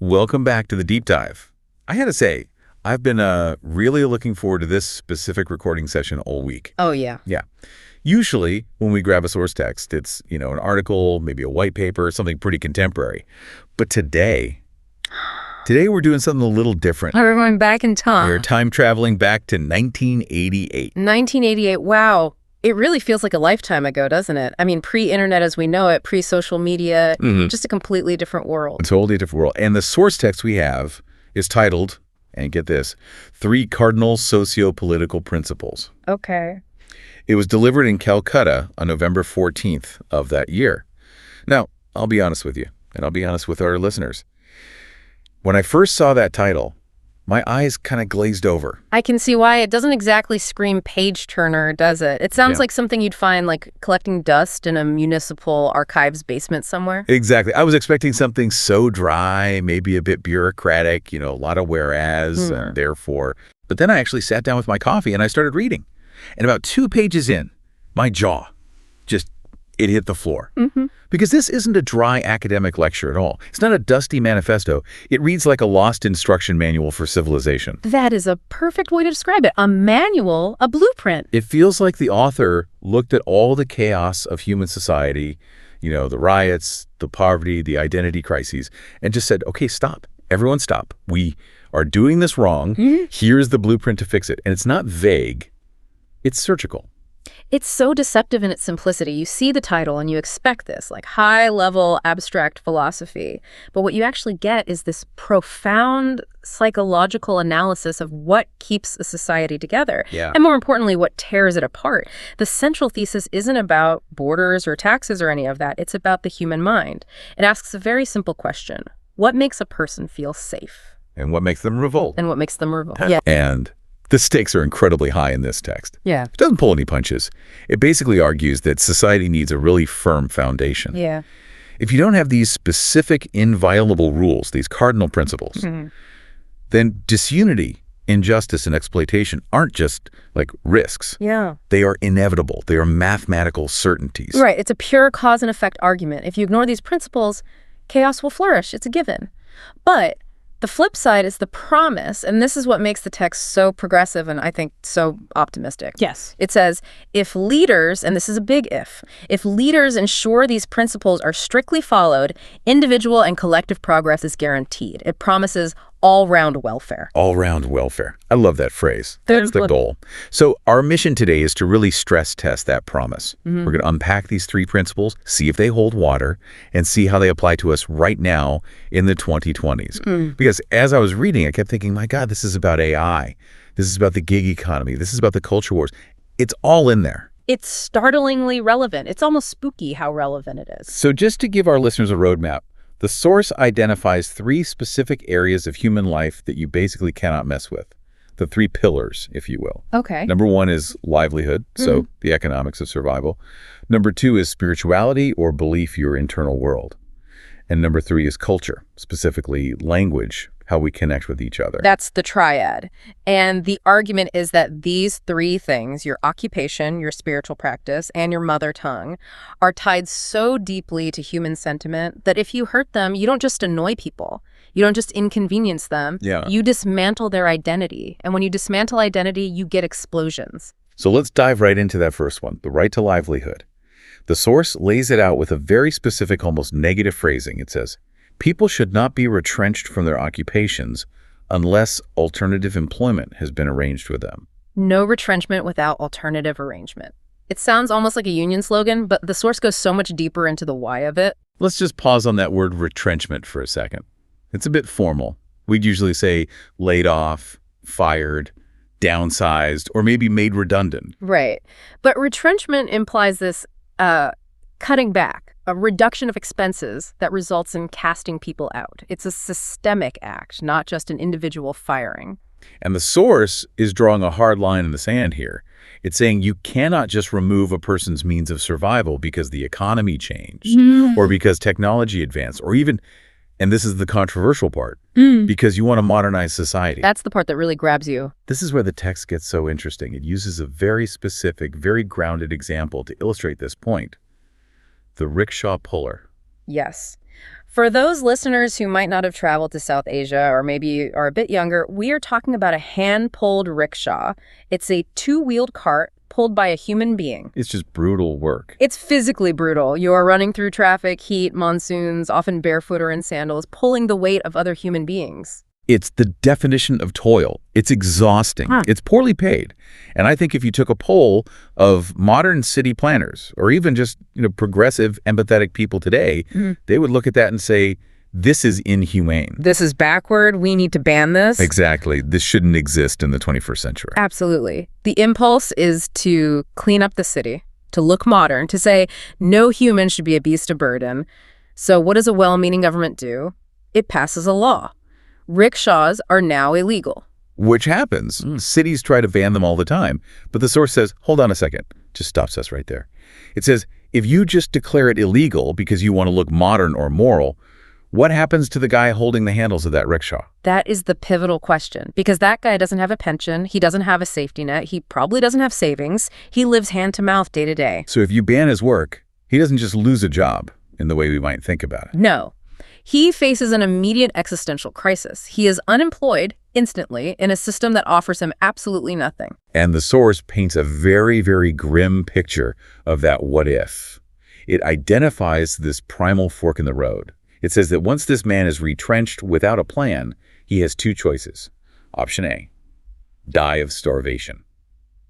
Welcome back to the deep dive. I had to say, I've been really looking forward to this specific recording session all week. Oh, yeah. Yeah. Usually, when we grab a source text, it's, an article, maybe a white paper, something pretty contemporary. But today we're doing something a little different. We're going back in time. We're time traveling back to 1988. 1988, wow. It really feels like a lifetime ago, doesn't it? I mean, pre-internet as we know it, pre-social media, just a completely different world. A totally different world. And the source text we have is titled, and get this, 3 Cardinal Socio-Political Principles. Okay. It was delivered in Calcutta on November 14th of that year. Now, I'll be honest with you, and I'll be honest with our listeners. When I first saw that title, my eyes kind of glazed over. I can see why. It doesn't exactly scream page-turner, does it? It sounds like something you'd find like collecting dust in a municipal archives basement somewhere. Exactly. I was expecting something so dry, maybe a bit bureaucratic, a lot of whereas, and therefore. But then I actually sat down with my coffee and I started reading. And about 2 pages in, my jaw it hit the floor. Because this isn't a dry academic lecture at all. It's not a dusty manifesto. It reads like a lost instruction manual for civilization. That is a perfect way to describe it. A manual, a blueprint. It feels like the author looked at all the chaos of human society, the riots, the poverty, the identity crises, and just said, okay, stop. Everyone stop. We are doing this wrong. Here's the blueprint to fix it. And it's not vague. It's surgical. It's so deceptive in its simplicity. You see the title and you expect this, like high-level abstract philosophy. But what you actually get is this profound psychological analysis of what keeps a society together. Yeah. And more importantly, what tears it apart. The central thesis isn't about borders or taxes or any of that. It's about the human mind. It asks a very simple question. What makes a person feel safe? And what makes them revolt? And what makes them revolt? Yeah. And the stakes are incredibly high in this text. Yeah. It doesn't pull any punches. It basically argues that society needs a really firm foundation. Yeah. If you don't have these specific inviolable rules, these cardinal principles, then disunity, injustice, and exploitation aren't just like risks. Yeah. They are inevitable. They are mathematical certainties. Right. It's a pure cause and effect argument. If you ignore these principles, chaos will flourish. It's a given. But the flip side is the promise, and this is what makes the text so progressive and I think so optimistic. Yes. It says, if leaders, and this is a big if leaders ensure these principles are strictly followed, individual and collective progress is guaranteed. It promises all-round welfare. All-round welfare. I love that phrase. That's the goal. So our mission today is to really stress test that promise. We're going to unpack these 3 principles, see if they hold water, and see how they apply to us right now in the 2020s. Because as I was reading, I kept thinking, my God, this is about AI. This is about the gig economy. This is about the culture wars. It's all in there. It's startlingly relevant. It's almost spooky how relevant it is. So just to give our listeners a roadmap, the source identifies 3 specific areas of human life that you basically cannot mess with. The 3 pillars, if you will. Okay. Number 1 is livelihood, so the economics of survival. Number 2 is spirituality or belief, your internal world. And number 3 is culture, specifically language, how we connect with each other. That's the triad. And the argument is that these 3 things, your occupation, your spiritual practice, and your mother tongue, are tied so deeply to human sentiment that if you hurt them, you don't just annoy people. You don't just inconvenience them. Yeah. You dismantle their identity. And when you dismantle identity, you get explosions. So let's dive right into that first one, the right to livelihood. The source lays it out with a very specific, almost negative phrasing. It says, people should not be retrenched from their occupations unless alternative employment has been arranged for them. No retrenchment without alternative arrangement. It sounds almost like a union slogan, but the source goes so much deeper into the why of it. Let's just pause on that word retrenchment for a second. It's a bit formal. We'd usually say laid off, fired, downsized, or maybe made redundant. Right. But retrenchment implies this cutting back, a reduction of expenses that results in casting people out. It's a systemic act, not just an individual firing. And the source is drawing a hard line in the sand here. It's saying you cannot just remove a person's means of survival because the economy changed or because technology advanced or even, and this is the controversial part, because you want to modernize society. That's the part that really grabs you. This is where the text gets so interesting. It uses a very specific, very grounded example to illustrate this point. The rickshaw puller. Yes. For those listeners who might not have traveled to South Asia or maybe are a bit younger, we are talking about a hand-pulled rickshaw. It's a two-wheeled cart pulled by a human being. It's just brutal work. It's physically brutal. You are running through traffic, heat, monsoons, often barefoot or in sandals, pulling the weight of other human beings. It's the definition of toil. It's exhausting. It's poorly paid. And I think if you took a poll of modern city planners or even just, progressive, empathetic people today, they would look at that and say, this is inhumane. This is backward. We need to ban this. Exactly. This shouldn't exist in the 21st century. Absolutely. The impulse is to clean up the city, to look modern, to say no human should be a beast of burden. So what does a well-meaning government do? It passes a law. Rickshaws are now illegal. Which happens. Cities try to ban them all the time. But the source says, hold on a second. Just stops us right there. It says, if you just declare it illegal because you want to look modern or moral, what happens to the guy holding the handles of that rickshaw? That is the pivotal question, because that guy doesn't have a pension. He doesn't have a safety net. He probably doesn't have savings. He lives hand to mouth day to day. So if you ban his work, he doesn't just lose a job in the way we might think about it. No. He faces an immediate existential crisis. He is unemployed instantly in a system that offers him absolutely nothing. And the source paints a very, very grim picture of that what if. It identifies this primal fork in the road. It says that once this man is retrenched without a plan, he has two choices. Option A, die of starvation.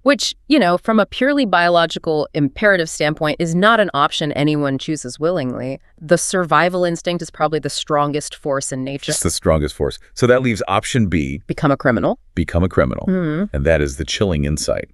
Which, from a purely biological imperative standpoint is not an option anyone chooses willingly. The survival instinct is probably the strongest force in nature. It's the strongest force. So that leaves option B. Become a criminal. Become a criminal. And that is the chilling insight.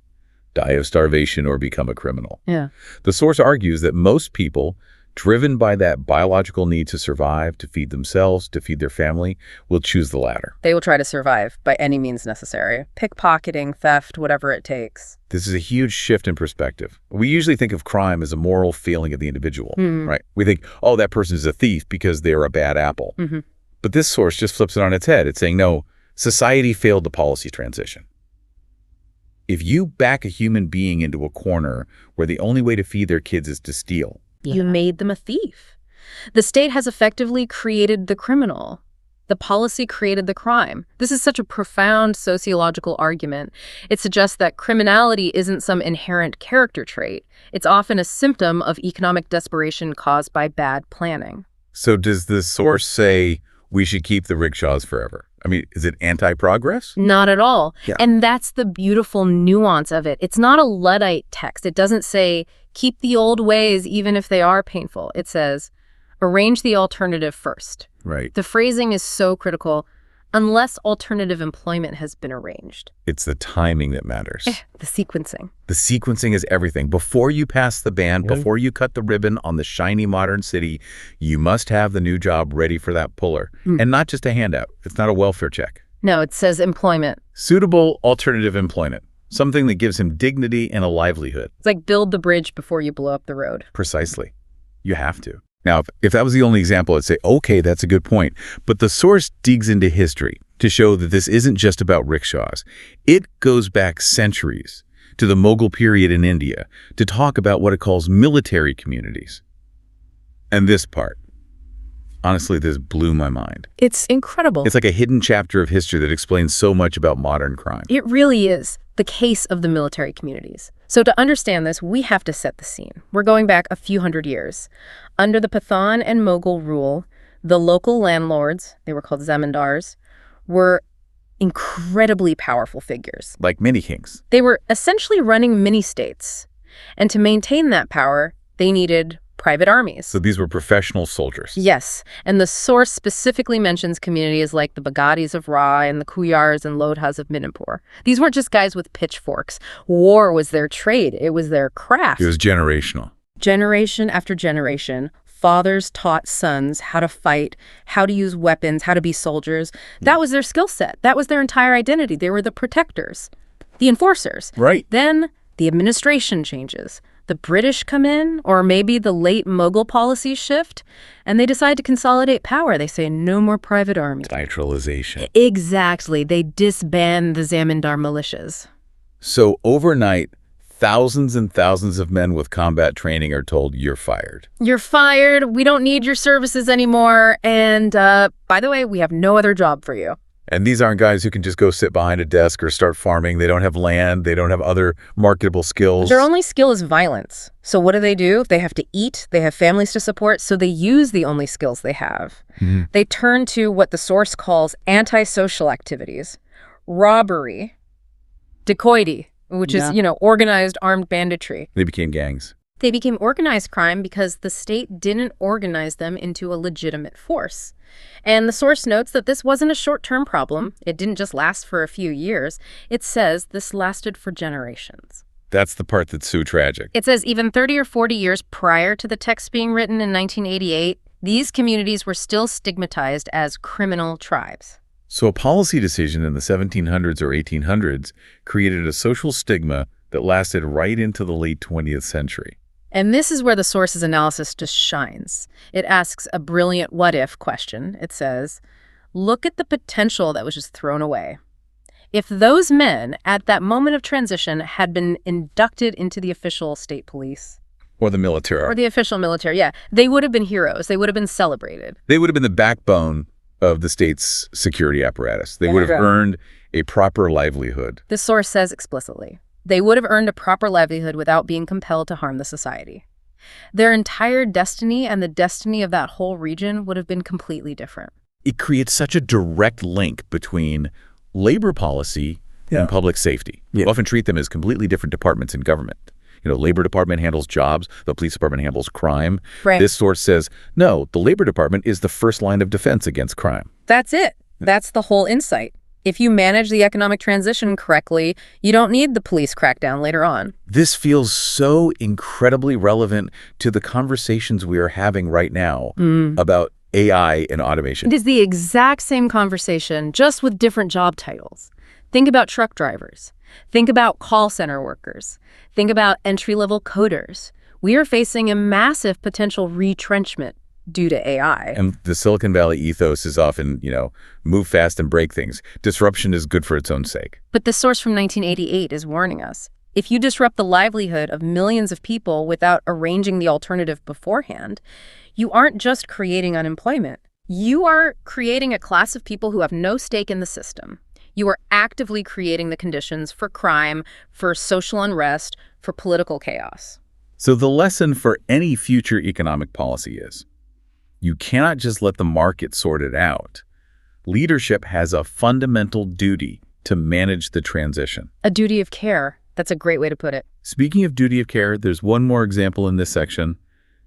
Die of starvation or become a criminal. Yeah. The source argues that most people, driven by that biological need to survive, to feed themselves, to feed their family, will choose the latter. They will try to survive by any means necessary. Pickpocketing, theft, whatever it takes. This is a huge shift in perspective. We usually think of crime as a moral feeling of the individual, right? We think, oh, that person is a thief because they're a bad apple. But this source just flips it on its head. It's saying, no, society failed the policy transition. If you back a human being into a corner where the only way to feed their kids is to steal, you made them a thief. The state has effectively created the criminal. The policy created the crime. This is such a profound sociological argument. It suggests that criminality isn't some inherent character trait. It's often a symptom of economic desperation caused by bad planning. So does the source say we should keep the rickshaws forever? I mean, is it anti-progress? Not at all. Yeah. And that's the beautiful nuance of it. It's not a Luddite text. It doesn't say, keep the old ways even if they are painful. It says, arrange the alternative first. Right. The phrasing is so critical, unless alternative employment has been arranged. It's the timing that matters. The sequencing. The sequencing is everything. Before you pass the ban, before you cut the ribbon on the shiny modern city, you must have the new job ready for that puller. And not just a handout. It's not a welfare check. No, it says employment. Suitable alternative employment. Something that gives him dignity and a livelihood. It's like build the bridge before you blow up the road. Precisely. You have to. Now, if that was the only example, I'd say, okay, that's a good point. But the source digs into history to show that this isn't just about rickshaws. It goes back centuries to the Mughal period in India to talk about what it calls military communities. And this part, honestly, this blew my mind. It's incredible. It's like a hidden chapter of history that explains so much about modern crime. It really is the case of the military communities. So to understand this, we have to set the scene. We're going back a few hundred years. Under the Pathan and Mughal rule, the local landlords, they were called zamindars, were incredibly powerful figures. Like mini-kings. They were essentially running mini-states. And to maintain that power, they needed private armies. So these were professional soldiers. Yes, and the source specifically mentions communities like the Bagatis of Ra and the Kuyars and Lodhas of Midnapur. These weren't just guys with pitchforks. War was their trade. It was their craft. It was generational. Generation after generation, fathers taught sons how to fight, how to use weapons, how to be soldiers. That was their skill set. That was their entire identity. They were the protectors, the enforcers. Right. Then the administration changes. The British come in, or maybe the late Mughal policies shift, and they decide to consolidate power. They say no more private armies. Centralization. Exactly. They disband the Zamindar militias. So overnight, Thousands and thousands of men with combat training are told, you're fired. You're fired. We don't need your services anymore. And by the way, we have no other job for you. And these aren't guys who can just go sit behind a desk or start farming. They don't have land. They don't have other marketable skills. Their only skill is violence. So what do? They have to eat. They have families to support. So they use the only skills they have. Mm-hmm. They turn to what the source calls antisocial activities, robbery, dacoity, which is, organized armed banditry. They became gangs. They became organized crime because the state didn't organize them into a legitimate force. And the source notes that this wasn't a short-term problem. It didn't just last for a few years. It says this lasted for generations. That's the part that's so tragic. It says even 30 or 40 years prior to the text being written in 1988, these communities were still stigmatized as criminal tribes. So a policy decision in the 1700s or 1800s created a social stigma that lasted right into the late 20th century. And this is where the source's analysis just shines. It asks a brilliant what-if question. It says, look at the potential that was just thrown away. If those men, at that moment of transition, had been inducted into the official state police. Or the military. Or the official military, yeah. They would have been heroes. They would have been celebrated. They would have been the backbone of the state's security apparatus. They would have earned a proper livelihood. The source says explicitly. They would have earned a proper livelihood without being compelled to harm the society. Their entire destiny and the destiny of that whole region would have been completely different. It creates such a direct link between labor policy and public safety. We often treat them as completely different departments in government. Labor department handles jobs, the police department handles crime. Right. This source says, no, the labor department is the first line of defense against crime. That's it. That's the whole insight. If you manage the economic transition correctly, you don't need the police crackdown later on. This feels so incredibly relevant to the conversations we are having right now about AI and automation. It is the exact same conversation, just with different job titles. Think about truck drivers. Think about call center workers. Think about entry-level coders. We are facing a massive potential retrenchment due to AI. And the Silicon Valley ethos is often, move fast and break things. Disruption is good for its own sake. But the source from 1988 is warning us. If you disrupt the livelihood of millions of people without arranging the alternative beforehand, you aren't just creating unemployment. You are creating a class of people who have no stake in the system. You are actively creating the conditions for crime, for social unrest, for political chaos. So the lesson for any future economic policy is, you cannot just let the market sort it out. Leadership has a fundamental duty to manage the transition. A duty of care. That's a great way to put it. Speaking of duty of care, there's one more example in this section,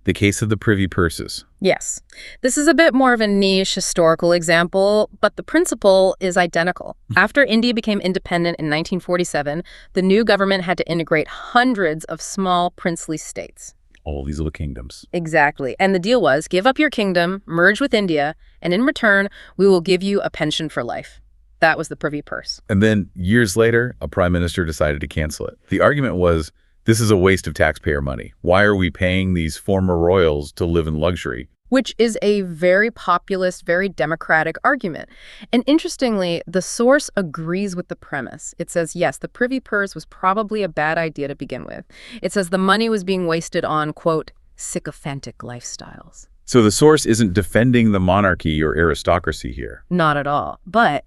the case of the privy purses. Yes. This is a bit more of a niche historical example, but the principle is identical. After India became independent in 1947, the new government had to integrate hundreds of small princely states. All these little kingdoms. Exactly. And the deal was, give up your kingdom, merge with India, and in return, we will give you a pension for life. That was the privy purse. And then years later, a prime minister decided to cancel it. The argument was, this is a waste of taxpayer money. Why are we paying these former royals to live in luxury? Which is a very populist, very democratic argument. And interestingly, the source agrees with the premise. It says, yes, the privy purse was probably a bad idea to begin with. It says the money was being wasted on, quote, sycophantic lifestyles. So the source isn't defending the monarchy or aristocracy here. Not at all. But,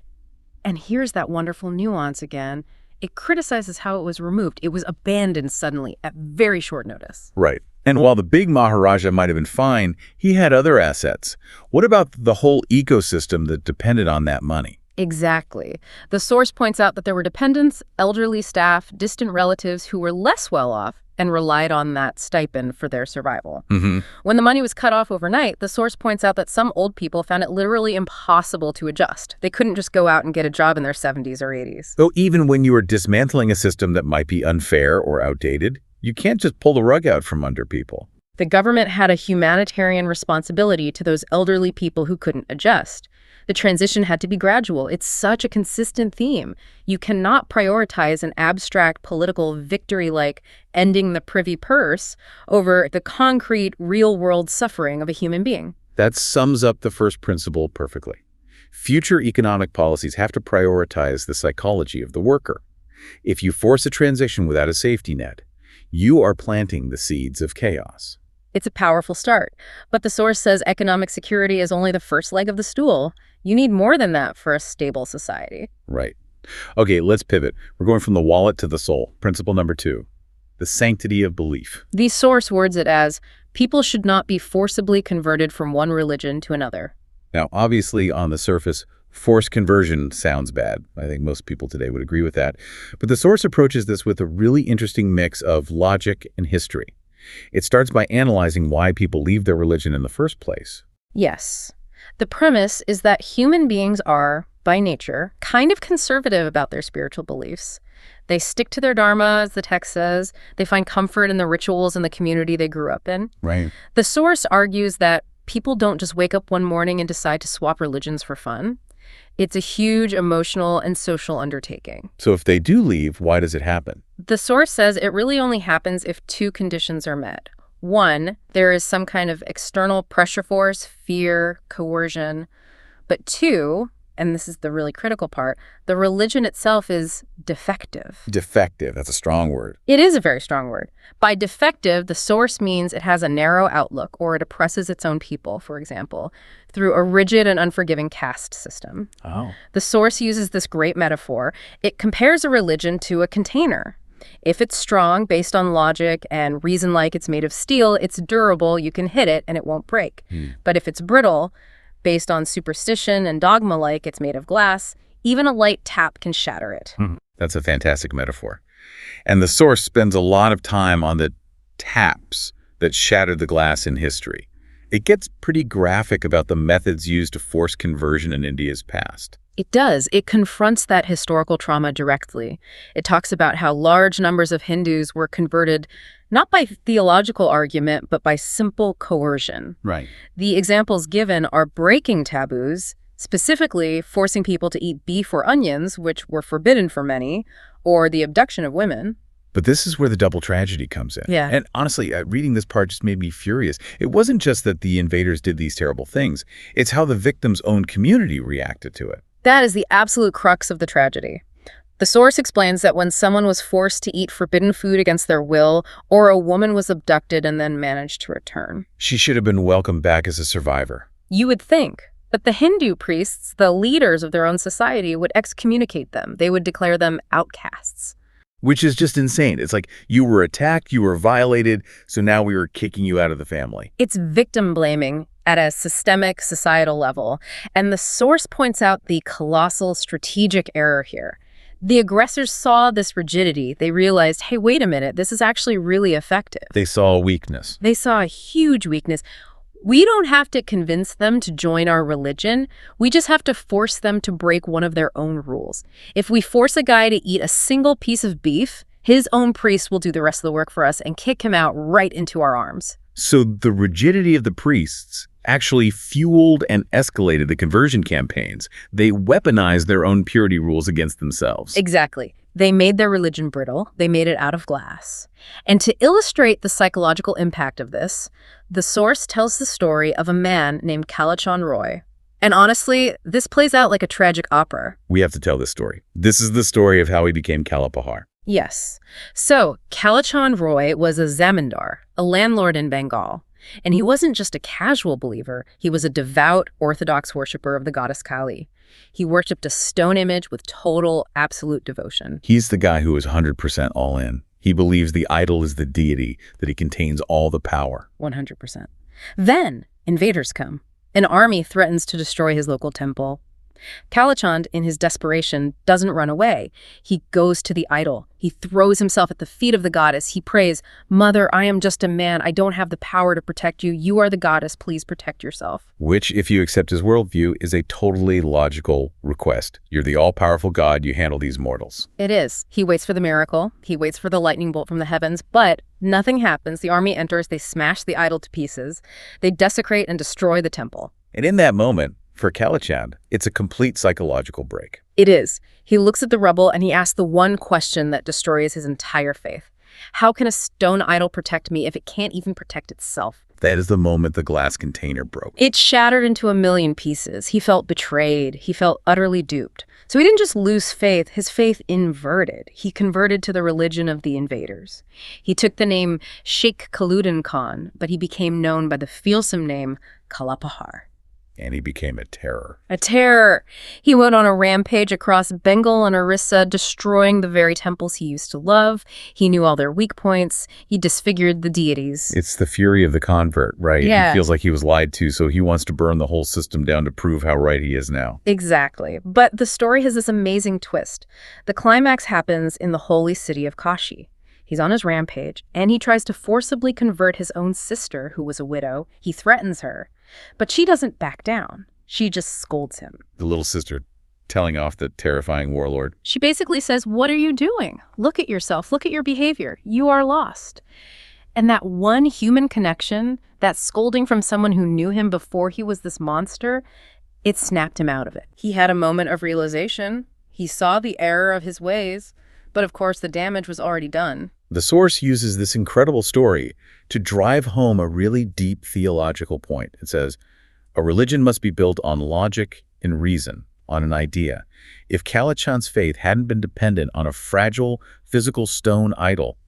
and here's that wonderful nuance again, it criticizes how it was removed. It was abandoned suddenly at very short notice. Right. And while the big Maharaja might have been fine, he had other assets. What about the whole ecosystem that depended on that money? Exactly. The source points out that there were dependents, elderly staff, distant relatives who were less well off and relied on that stipend for their survival. When the money was cut off overnight, the source points out that some old people found it literally impossible to adjust. They couldn't just go out and get a job in their 70s or 80s. So even when you are dismantling a system that might be unfair or outdated, you can't just pull the rug out from under people. The government had a humanitarian responsibility to those elderly people who couldn't adjust. The transition had to be gradual. It's such a consistent theme. You cannot prioritize an abstract political victory like ending the privy purse over the concrete, real-world suffering of a human being. That sums up the first principle perfectly. Future economic policies have to prioritize the psychology of the worker. If you force a transition without a safety net, you are planting the seeds of chaos. It's a powerful start. But the source says economic security is only the first leg of the stool. You need more than that for a stable society. Right. Okay, let's pivot. We're going from the wallet to the soul. Principle number 2, the sanctity of belief. The source words it as, people should not be forcibly converted from one religion to another. Now, obviously, on the surface, forced conversion sounds bad. I think most people today would agree with that. But the source approaches this with a really interesting mix of logic and history. It starts by analyzing why people leave their religion in the first place. Yes. The premise is that human beings are, by nature, kind of conservative about their spiritual beliefs. They stick to their dharma, as the text says. They find comfort in the rituals and the community they grew up in. Right. The source argues that people don't just wake up one morning and decide to swap religions for fun. It's a huge emotional and social undertaking. So if they do leave, why does it happen? The source says it really only happens if 2 conditions are met. 1, there is some kind of external pressure force, fear, coercion. But 2, and this is the really critical part, the religion itself is defective. Defective, that's a strong word. It is a very strong word. By defective, the source means it has a narrow outlook, or it oppresses its own people, for example, through a rigid and unforgiving caste system. Oh. The source uses this great metaphor. It compares a religion to a container. If it's strong, based on logic and reason, like it's made of steel, it's durable, you can hit it and it won't break. But if it's brittle, based on superstition and dogma, like it's made of glass, even a light tap can shatter it. That's a fantastic metaphor. And the source spends a lot of time on the taps that shattered the glass in history. It gets pretty graphic about the methods used to force conversion in India's past. It does. It confronts that historical trauma directly. It talks about how large numbers of Hindus were converted not by theological argument, but by simple coercion. Right. The examples given are breaking taboos, specifically forcing people to eat beef or onions, which were forbidden for many, or the abduction of women. But this is where the double tragedy comes in. Yeah. And honestly, reading this part just made me furious. It wasn't just that the invaders did these terrible things. It's how the victim's own community reacted to it. That is the absolute crux of the tragedy. The source explains that when someone was forced to eat forbidden food against their will, or a woman was abducted and then managed to return, She should have been welcomed back as a survivor. you would think. But the Hindu priests, the leaders of their own society, would excommunicate them. They would declare them outcasts. Which is just insane. It's like you were attacked, you were violated, so now we were kicking you out of the family. It's victim blaming at a systemic societal level. And the source points out the colossal strategic error here. The aggressors saw this rigidity. They realized, hey, wait a minute, this is actually really effective. They saw a weakness. They saw a huge weakness. We don't have to convince them to join our religion. We just have to force them to break one of their own rules. If we force a guy to eat a single piece of beef, his own priest will do the rest of the work for us and kick him out right into our arms. So the rigidity of the priests actually fueled and escalated the conversion campaigns. They weaponized their own purity rules against themselves. Exactly. They made their religion brittle. They made it out of glass. And to illustrate the psychological impact of this, the source tells the story of a man named Kalachan Roy. And honestly, this plays out like a tragic opera. We have to tell this story. This is the story of how he became Kalapahar. Yes. So, Kalachan Roy was a zamindar, a landlord in Bengal. And he wasn't just a casual believer. He was a devout Orthodox worshiper of the goddess Kali. He worshipped a stone image with total, absolute devotion. He's the guy who is 100% all in. He believes the idol is the deity, that he contains all the power. 100%. Then, invaders come. An army threatens to destroy his local temple. Kalachand, in his desperation, doesn't run away. He goes to the idol. He throws himself at the feet of the goddess. He prays, "Mother, I am just a man. I don't have the power to protect you. You are the goddess. Please protect yourself." Which, if you accept his worldview, is a totally logical request. You're the all-powerful God. You handle these mortals. It is. He waits for the miracle. He waits for the lightning bolt from the heavens, but nothing happens. The army enters. They smash the idol to pieces. They desecrate and destroy the temple. And in that moment, for Kalachand, it's a complete psychological break. It is. He looks at the rubble and he asks the one question that destroys his entire faith. How can a stone idol protect me if it can't even protect itself? That is the moment the glass container broke. It shattered into a million pieces. He felt betrayed. He felt utterly duped. So he didn't just lose faith, his faith inverted. He converted to the religion of the invaders. He took the name Sheikh Khaldun Khan, but he became known by the fearsome name Kalapahar. And he became a terror. A terror. He went on a rampage across Bengal and Orissa, destroying the very temples he used to love. He knew all their weak points. He disfigured the deities. It's the fury of the convert, right? Yeah. He feels like he was lied to, so he wants to burn the whole system down to prove how right he is now. Exactly. But the story has this amazing twist. The climax happens in the holy city of Kashi. He's on his rampage, and he tries to forcibly convert his own sister, who was a widow. He threatens her. But she doesn't back down. She just scolds him. The little sister telling off the terrifying warlord. She basically says, "What are you doing? Look at yourself. Look at your behavior. You are lost." And that one human connection, that scolding from someone who knew him before he was this monster, it snapped him out of it. He had a moment of realization. He saw the error of his ways. But of course, the damage was already done. The source uses this incredible story to drive home a really deep theological point. It says, a religion must be built on logic and reason, on an idea. If Kalachand's faith hadn't been dependent on a fragile, physical stone idol,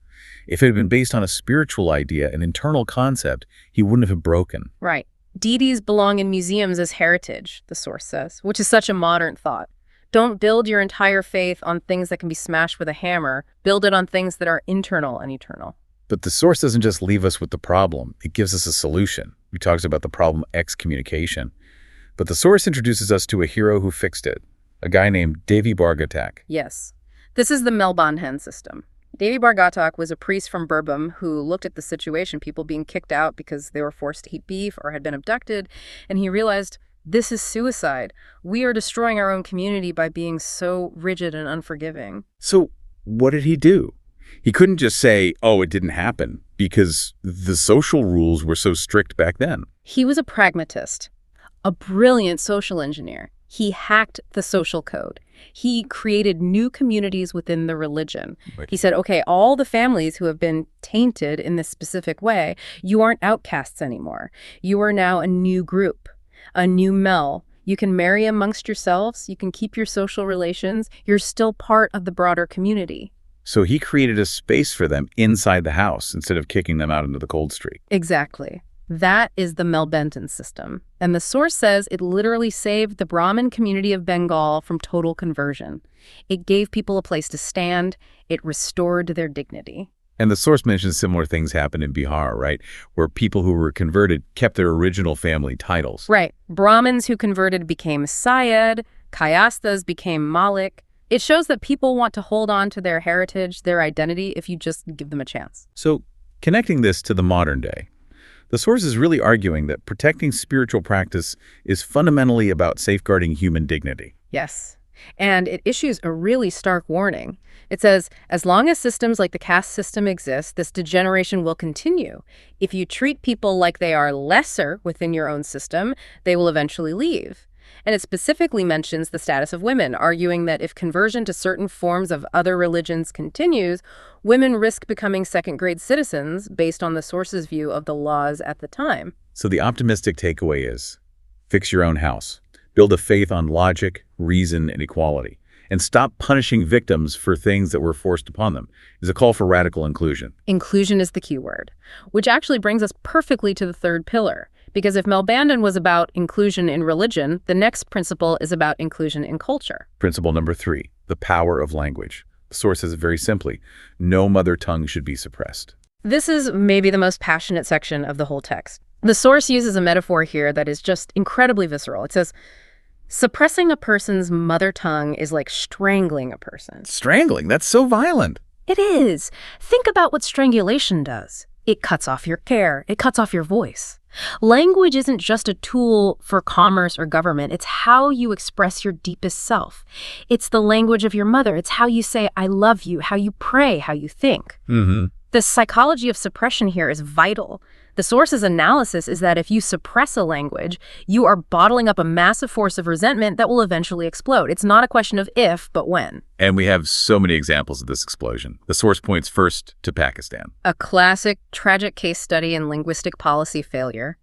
if it had been based on a spiritual idea, an internal concept, he wouldn't have broken. Right. Deities belong in museums as heritage, the source says, which is such a modern thought. Don't build your entire faith on things that can be smashed with a hammer. Build it on things that are internal and eternal. But the source doesn't just leave us with the problem. It gives us a solution. He talks about the problem excommunication. But the source introduces us to a hero who fixed it, a guy named Devi Bargatak. Yes. This is the Melbandhan system. Devi Bargatak was a priest from Birbhum who looked at the situation, people being kicked out because they were forced to eat beef or had been abducted, and he realized, this is suicide. We are destroying our own community by being so rigid and unforgiving. So what did he do? He couldn't just say, oh, it didn't happen, because the social rules were so strict back then. He was a pragmatist, a brilliant social engineer. He hacked the social code. He created new communities within the religion. Right. He said, okay, all the families who have been tainted in this specific way, you aren't outcasts anymore. You are now a new group. A new Mel. You can marry amongst yourselves. You can keep your social relations. You're still part of the broader community. So he created a space for them inside the house instead of kicking them out into the cold street. Exactly. That is the Melbandhan system. And the source says it literally saved the Brahmin community of Bengal from total conversion. It gave people a place to stand. It restored their dignity. And the source mentions similar things happened in Bihar, right? Where people who were converted kept their original family titles. Right. Brahmins who converted became Syed. Kayasthas became Malik. It shows that people want to hold on to their heritage, their identity, if you just give them a chance. So connecting this to the modern day, the source is really arguing that protecting spiritual practice is fundamentally about safeguarding human dignity. Yes. And it issues a really stark warning. It says, as long as systems like the caste system exist, this degeneration will continue. If you treat people like they are lesser within your own system, they will eventually leave. And it specifically mentions the status of women, arguing that if conversion to certain forms of other religions continues, women risk becoming second-grade citizens based on the source's view of the laws at the time. So the optimistic takeaway is, fix your own house. Build a faith on logic, reason, and equality. And stop punishing victims for things that were forced upon them. It's a call for radical inclusion. Inclusion is the key word, which actually brings us perfectly to the third pillar. Because if Melbandhan was about inclusion in religion, the next principle is about inclusion in culture. Principle number 3, the power of language. The source says it very simply, no mother tongue should be suppressed. This is maybe the most passionate section of the whole text. The source uses a metaphor here that is just incredibly visceral. It says, suppressing a person's mother tongue is like strangling a person. Strangling? That's so violent. It is. Think about what strangulation does. It cuts off your care. It cuts off your voice. Language isn't just a tool for commerce or government. It's how you express your deepest self. It's the language of your mother. It's how you say, I love you, how you pray, how you think. Mm-hmm. The psychology of suppression here is vital. The source's analysis is that if you suppress a language, you are bottling up a massive force of resentment that will eventually explode. It's not a question of if, but when. And we have so many examples of this explosion. The source points first to Pakistan. A classic, tragic case study in linguistic policy failure.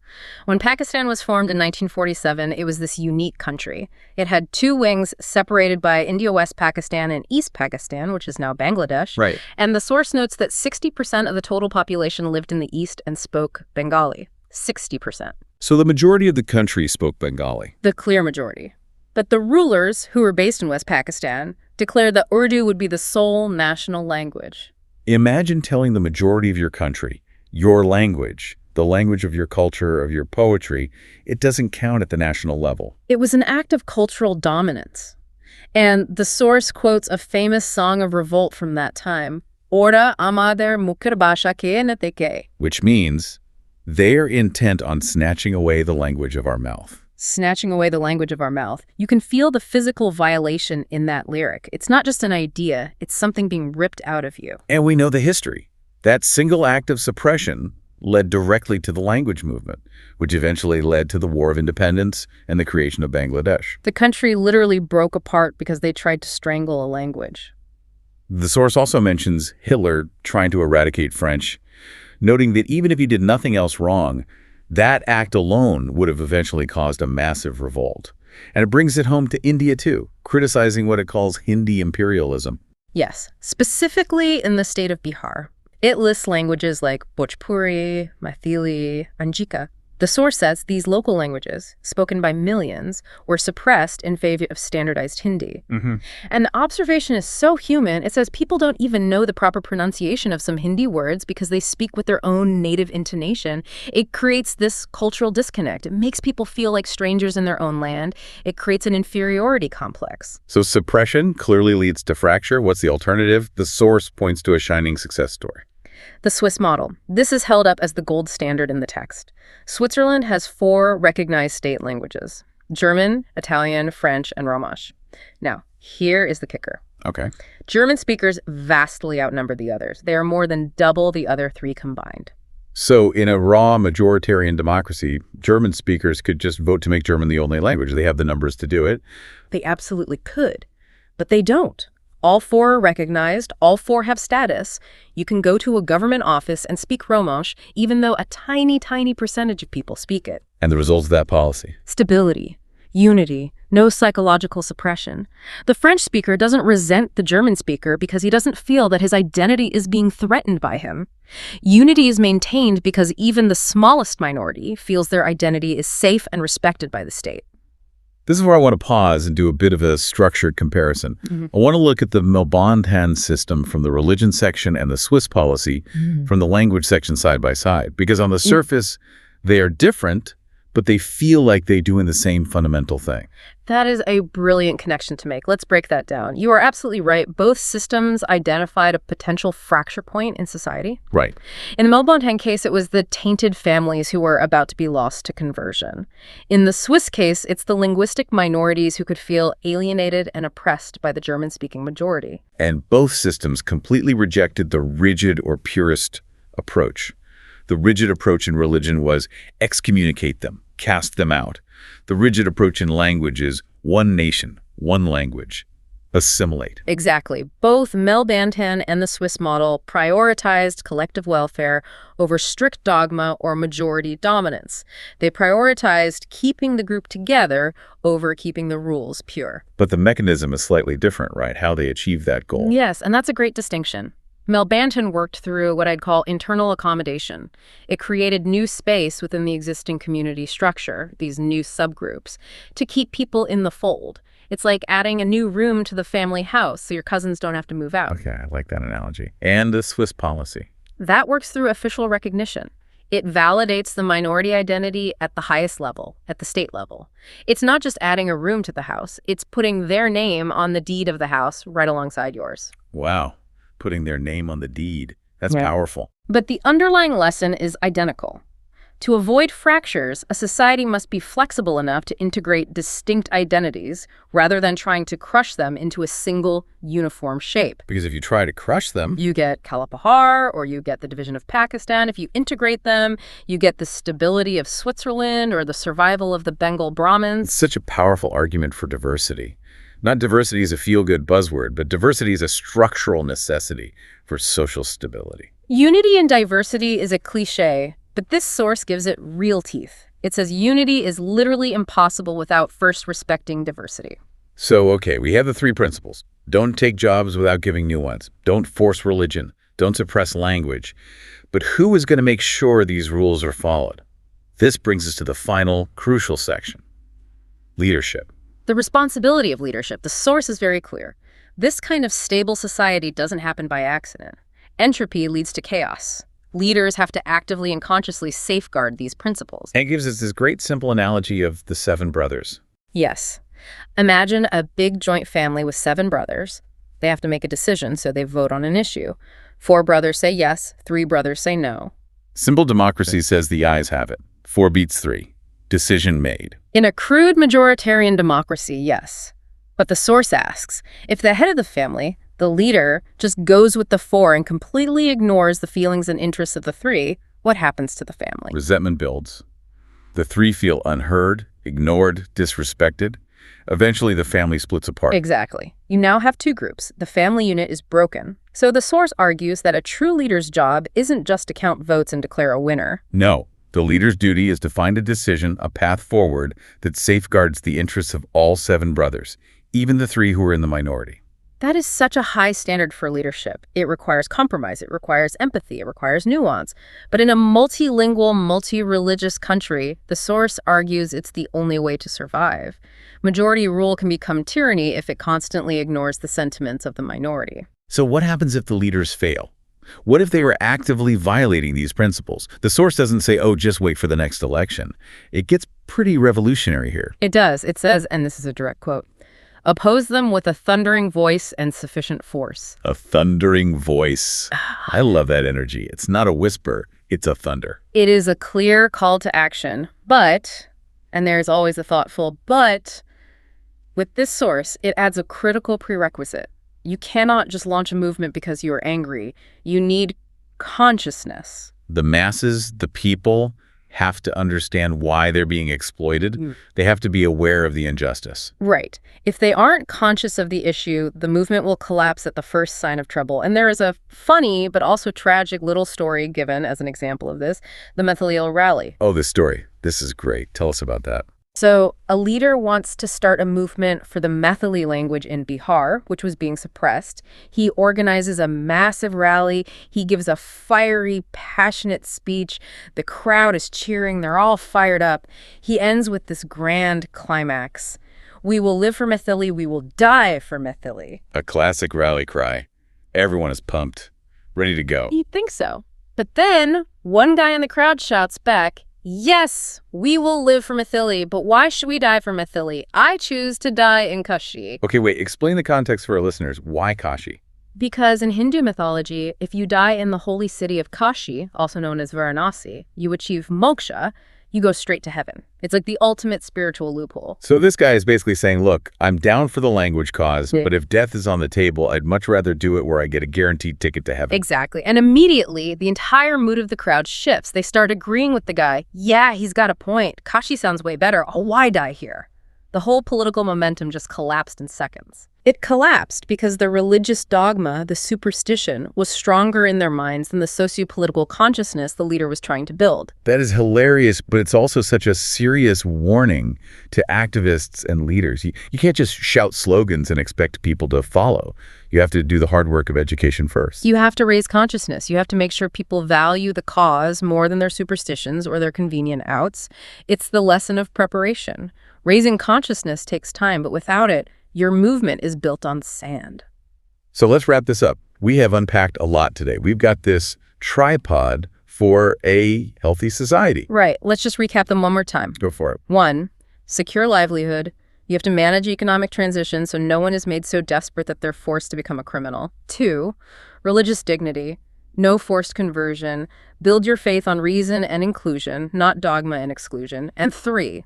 When Pakistan was formed in 1947, it was this unique country. It had two wings separated by India-West Pakistan and East Pakistan, which is now Bangladesh. Right. And the source notes that 60% of the total population lived in the East and spoke Bengali. 60%. So the majority of the country spoke Bengali. The clear majority. But the rulers, who were based in West Pakistan, declared that Urdu would be the sole national language. Imagine telling the majority of your country, your language, the language of your culture, of your poetry, it doesn't count at the national level. It was an act of cultural dominance. And the source quotes a famous song of revolt from that time, Ora amader mukhir bhasha ke na decay, which means they're intent on snatching away the language of our mouth. Snatching away the language of our mouth. You can feel the physical violation in that lyric. It's not just an idea, it's something being ripped out of you. And we know the history. That single act of suppression led directly to the language movement, which eventually led to the War of Independence and the creation of Bangladesh. The country literally broke apart because they tried to strangle a language. The source also mentions Hitler trying to eradicate French, noting that even if he did nothing else wrong, that act alone would have eventually caused a massive revolt. And it brings it home to India, too, criticizing what it calls Hindi imperialism. Yes, specifically in the state of Bihar. It lists languages like Bhojpuri, Maithili, Anjika. The source says these local languages, spoken by millions, were suppressed in favor of standardized Hindi. And the observation is so human, it says people don't even know the proper pronunciation of some Hindi words because they speak with their own native intonation. It creates this cultural disconnect. It makes people feel like strangers in their own land. It creates an inferiority complex. So suppression clearly leads to fracture. What's the alternative? The source points to a shining success story. The Swiss model. This is held up as the gold standard in the text. Switzerland has 4 recognized state languages: German, Italian, French, and Romansh. Now, here is the kicker. Okay. German speakers vastly outnumber the others. They are more than double the other 3 combined. So in a raw majoritarian democracy, German speakers could just vote to make German the only language. They have the numbers to do it. They absolutely could, but they don't. All 4 are recognized, all 4 have status. You can go to a government office and speak Romansh, even though a tiny, tiny percentage of people speak it. And the results of that policy? Stability, unity, no psychological suppression. The French speaker doesn't resent the German speaker because he doesn't feel that his identity is being threatened by him. Unity is maintained because even the smallest minority feels their identity is safe and respected by the state. This is where I want to pause and do a bit of a structured comparison. I want to look at the Melbantan system from the religion section and the Swiss policy from the language section side by side. Because on the surface, they are different, but they feel like they're doing the same fundamental thing. That is a brilliant connection to make. Let's break that down. You are absolutely right. Both systems identified a potential fracture point in society. Right. In the Melbantan case, it was the tainted families who were about to be lost to conversion. In the Swiss case, it's the linguistic minorities who could feel alienated and oppressed by the German-speaking majority. And both systems completely rejected the rigid or purist approach. The rigid approach in religion was excommunicate them, cast them out. The rigid approach in language is one nation, one language, assimilate. Exactly. Both Melbantan and the Swiss model prioritized collective welfare over strict dogma or majority dominance. They prioritized keeping the group together over keeping the rules pure. But the mechanism is slightly different, right? How they achieve that goal. Yes, and that's a great distinction. Melbantan worked through what I'd call internal accommodation. It created new space within the existing community structure, these new subgroups, to keep people in the fold. It's like adding a new room to the family house so your cousins don't have to move out. Okay, I like that analogy. And the Swiss policy. That works through official recognition. It validates the minority identity at the highest level, at the state level. It's not just adding a room to the house. It's putting their name on the deed of the house right alongside yours. Wow. Putting their name on the deed. That's powerful. But the underlying lesson is identical. To avoid fractures, a society must be flexible enough to integrate distinct identities rather than trying to crush them into a single, uniform shape. Because if you try to crush them, You get Kalapahar, or you get the division of Pakistan. If you integrate them, you get the stability of Switzerland or the survival of the Bengal Brahmins. it's such a powerful argument for diversity. Not diversity as a feel-good buzzword, but diversity as a structural necessity for social stability. Unity and diversity is a cliche, but this source gives it real teeth. It says unity is literally impossible without first respecting diversity. So, okay, we have the three principles. Don't take jobs without giving new ones. Don't force religion. Don't suppress language. But who is going to make sure these rules are followed? This brings us to the final, crucial section. Leadership. The responsibility of leadership. The source is very clear. This kind of stable society doesn't happen by accident. Entropy leads to chaos. Leaders have to actively and consciously safeguard these principles. And it gives us this great simple analogy of the 7 brothers. Yes. Imagine a big joint family with 7 brothers. They have to make a decision, so they vote on an issue. 4 brothers say yes, 3 brothers say no. Simple democracy says the ayes have it. 4 beats 3. Decision made. In a crude majoritarian democracy, yes. But the source asks, if the head of the family, the leader, just goes with the 4 and completely ignores the feelings and interests of the 3, what happens to the family? Resentment builds. The 3 feel unheard, ignored, disrespected. Eventually, the family splits apart. Exactly. You now have 2 groups. The family unit is broken. So the source argues that a true leader's job isn't just to count votes and declare a winner. No. The leader's duty is to find a decision, a path forward that safeguards the interests of all 7 brothers, even the 3 who are in the minority. That is such a high standard for leadership. It requires compromise, it requires empathy, it requires nuance. But in a multilingual, multi-religious country, the source argues it's the only way to survive. Majority rule can become tyranny if it constantly ignores the sentiments of the minority. So what happens if the leaders fail? What if they were actively violating these principles? The source doesn't say, oh, just wait for the next election. It gets pretty revolutionary here. It does. It says, and this is a direct quote, oppose them with a thundering voice and sufficient force. A thundering voice. I love that energy. It's not a whisper, it's a thunder. It is a clear call to action, but, and there's always a thoughtful but, with this source, it adds a critical prerequisite. You cannot just launch a movement because you are angry. You need consciousness. The masses, the people, have to understand why they're being exploited. They have to be aware of the injustice. Right. If they aren't conscious of the issue, the movement will collapse at the first sign of trouble. And there is a funny but also tragic little story given as an example of this, the Methyl Rally. Oh, this story. This is great. Tell us about that. So a leader wants to start a movement for the Maithili language in Bihar, which was being suppressed. He organizes a massive rally. He gives a fiery, passionate speech. The crowd is cheering. They're all fired up. He ends with this grand climax. We will live for Maithili. We will die for Maithili. A classic rally cry. Everyone is pumped, ready to go. You'd think so. But then one guy in the crowd shouts back, yes, we will live for Maithili, but why should we die for Maithili? I choose to die in Kashi. Okay, wait, explain the context for our listeners. Why Kashi? Because in Hindu mythology, if you die in the holy city of Kashi, also known as Varanasi, you achieve moksha, you go straight to heaven. It's like the ultimate spiritual loophole. So this guy is basically saying, look, I'm down for the language cause, but if death is on the table, I'd much rather do it where I get a guaranteed ticket to heaven. Exactly. And immediately, the entire mood of the crowd shifts. They start agreeing with the guy. Yeah, he's got a point. Kashi sounds way better. Oh, why die here? The whole political momentum just collapsed in seconds. It collapsed because the religious dogma, the superstition, was stronger in their minds than the socio-political consciousness the leader was trying to build. That is hilarious, but it's also such a serious warning to activists and leaders. You can't just shout slogans and expect people to follow. You have to do the hard work of education first. You have to raise consciousness. You have to make sure people value the cause more than their superstitions or their convenient outs. It's the lesson of preparation. Raising consciousness takes time, but without it, your movement is built on sand. So let's wrap this up. We have unpacked a lot today. We've got this tripod for a healthy society. Right. Let's just recap them one more time. Go for it. 1, secure livelihood. You have to manage economic transition so no one is made so desperate that they're forced to become a criminal. 2, religious dignity. No forced conversion. Build your faith on reason and inclusion, not dogma and exclusion. And 3,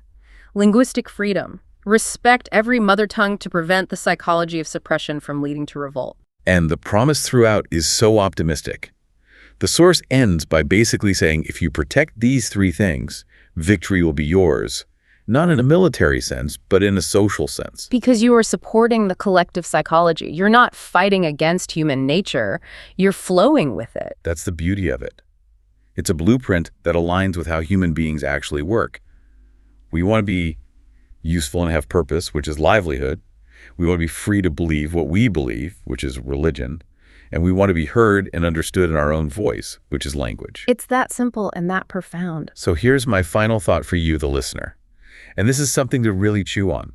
linguistic freedom. Respect every mother tongue to prevent the psychology of suppression from leading to revolt. And the promise throughout is so optimistic. The source ends by basically saying if you protect these 3 things, victory will be yours. Not in a military sense, but in a social sense. Because you are supporting the collective psychology. You're not fighting against human nature. You're flowing with it. That's the beauty of it. It's a blueprint that aligns with how human beings actually work. We want to be useful and have purpose, which is livelihood. We want to be free to believe what we believe, which is religion. And we want to be heard and understood in our own voice, which is language. It's that simple and that profound. So here's my final thought for you, the listener. And this is something to really chew on.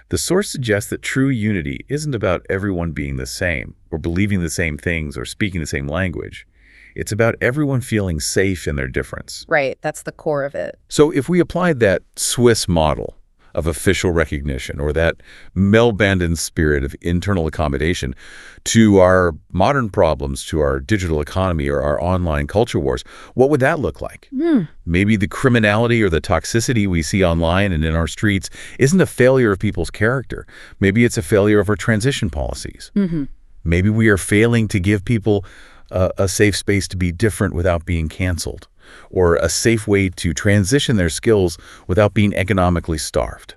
The source suggests that true unity isn't about everyone being the same, or believing the same things, or speaking the same language. It's about everyone feeling safe in their difference. Right, that's the core of it. So if we applied that Swiss model of official recognition, or that Melbandan spirit of internal accommodation, to our modern problems, to our digital economy or our online culture wars, what would that look like? Maybe the criminality or the toxicity we see online and in our streets isn't a failure of people's character. Maybe it's a failure of our transition policies. Maybe we are failing to give people a safe space to be different without being canceled, or a safe way to transition their skills without being economically starved.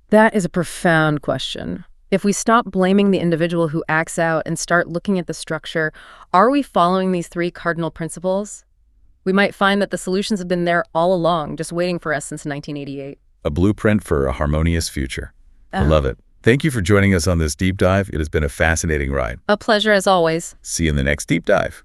That is a profound question. If we stop blaming the individual who acts out and start looking at the structure, are we following these 3 cardinal principles? We might find that the solutions have been there all along, just waiting for us since 1988. A blueprint for a harmonious future. I love it. Thank you for joining us on this deep dive. It has been a fascinating ride. A pleasure as always. See you in the next deep dive.